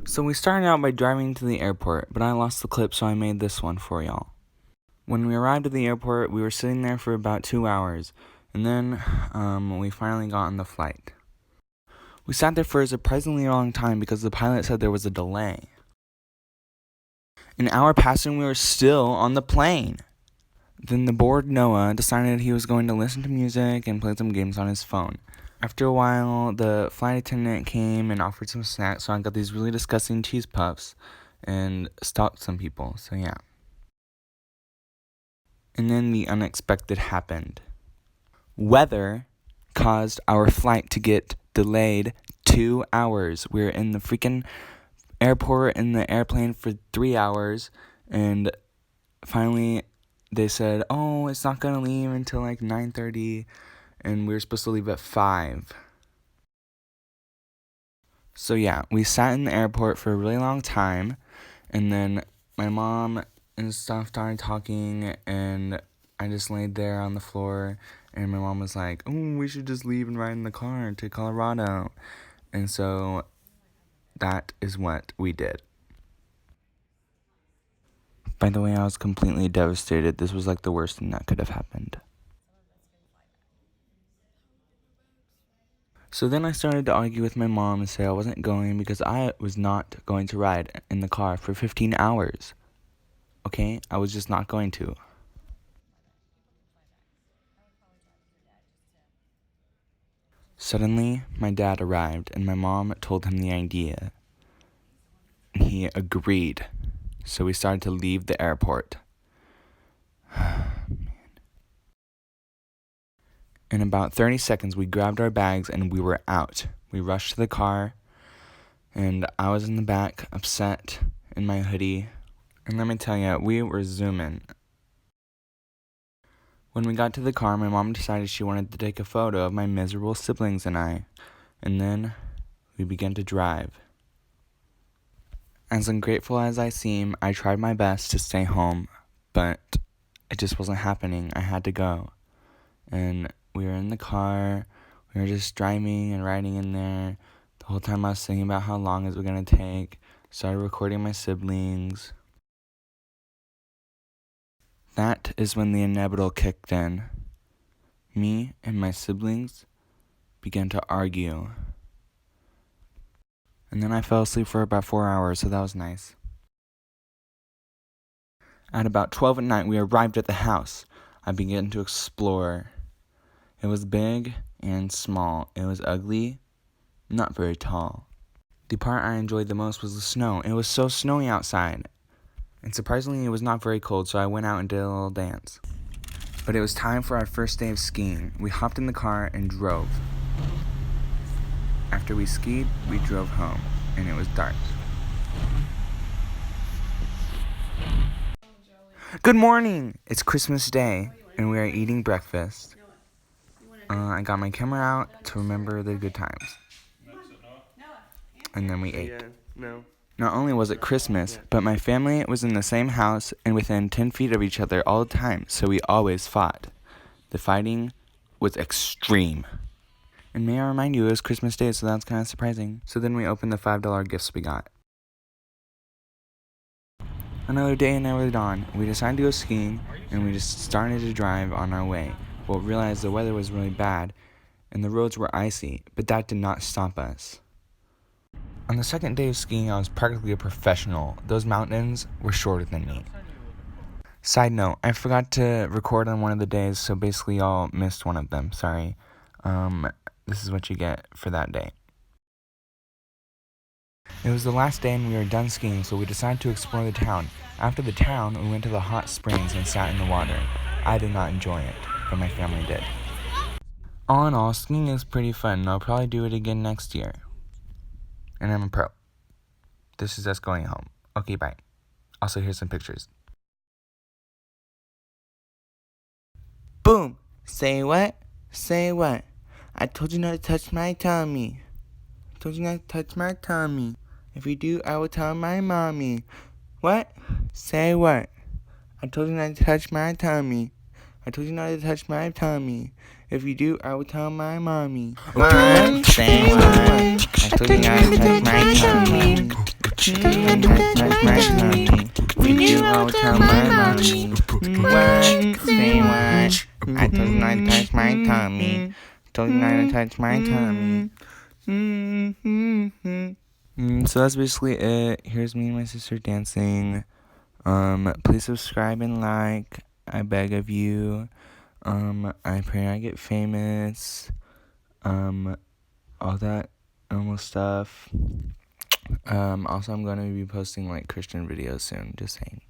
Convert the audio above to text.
So we started out by driving to the airport, but I lost the clip, so I made this one for y'all. When we arrived at the airport, we were sitting there for about 2 hours, and then we finally got on the flight. We sat there for a surprisingly long time because the pilot said there was a delay. An hour passed and we were still on the plane. Then the bored Noah decided he was going to listen to music and play some games on his phone. After a while, the flight attendant came and offered some snacks, so I got these really disgusting cheese puffs and stalked some people, so yeah. And then the unexpected happened. Weather caused our flight to get delayed 2 hours. We were in the freaking airport in the airplane for 3 hours, and finally they said, oh, it's not going to leave until like 9:30, and we were supposed to leave at 5. So yeah, we sat in the airport for a really long time, and then my mom and stuff started talking, and I just laid there on the floor, and my mom was like, oh, we should just leave and ride in the car to Colorado. And so that is what we did. By the way, I was completely devastated. This was like the worst thing that could have happened. So then I started to argue with my mom and say I wasn't going because I was not going to ride in the car for 15 hours. Okay? I was just not going to. Suddenly, my dad arrived and my mom told him the idea. And he agreed. So we started to leave the airport. In about 30 seconds, we grabbed our bags and we were out. We rushed to the car, and I was in the back, upset, in my hoodie. And let me tell you, we were zooming. When we got to the car, my mom decided she wanted to take a photo of my miserable siblings and I. And then we began to drive. As ungrateful as I seem, I tried my best to stay home, but it just wasn't happening. I had to go. And we were in the car, we were just driving and riding in there. The whole time I was thinking about how long it was going to take. Started recording my siblings. That is when the inevitable kicked in. Me and my siblings began to argue. And then I fell asleep for about 4 hours, so that was nice. At about 12 at night, we arrived at the house. I began to explore. It was big and small. It was ugly, not very tall. The part I enjoyed the most was the snow. It was so snowy outside. And surprisingly, it was not very cold, so I went out and did a little dance. But it was time for our first day of skiing. We hopped in the car and drove. After we skied, we drove home, and it was dark. Good morning! It's Christmas Day, and we are eating breakfast. I got my camera out to remember the good times. And then we ate. Not only was it Christmas, but my family was in the same house and within 10 feet of each other all the time, so we always fought. The fighting was extreme. And may I remind you, it was Christmas Day, so that's kind of surprising. So then we opened the $5 gifts we got. Another day and another dawn. We decided to go skiing, and we just started to drive on our way. Well, realized the weather was really bad, and the roads were icy, but that did not stop us. On the second day of skiing, I was practically a professional. Those mountains were shorter than me. Side note, I forgot to record on one of the days, so basically y'all missed one of them. Sorry. This is what you get for that day. It was the last day and we were done skiing, so we decided to explore the town. After the town, we went to the hot springs and sat in the water. I did not enjoy it, but my family did. All in all, skiing is pretty fun, and I'll probably do it again next year. And I'm a pro. This is us going home. Okay, bye. Also, here's some pictures. Boom! Say what? Say what? I told you not to touch my tummy. I told you not to touch my tummy. If you do, I will tell my mommy. What? Say what? I told you not to touch my tummy. I told you not to touch my tummy. If you do, I will tell my mommy. What? Say what? I told you not to touch my tummy. Touch my tummy. Did you go tell my mommy? What? Say what? I told you not to touch my tummy. Told you not to touch my tummy. So that's basically it. Here's me and my sister dancing. Please subscribe and like. I beg of you. I pray I get famous. All that normal stuff. Also, I'm gonna be posting like Christian videos soon. Just saying.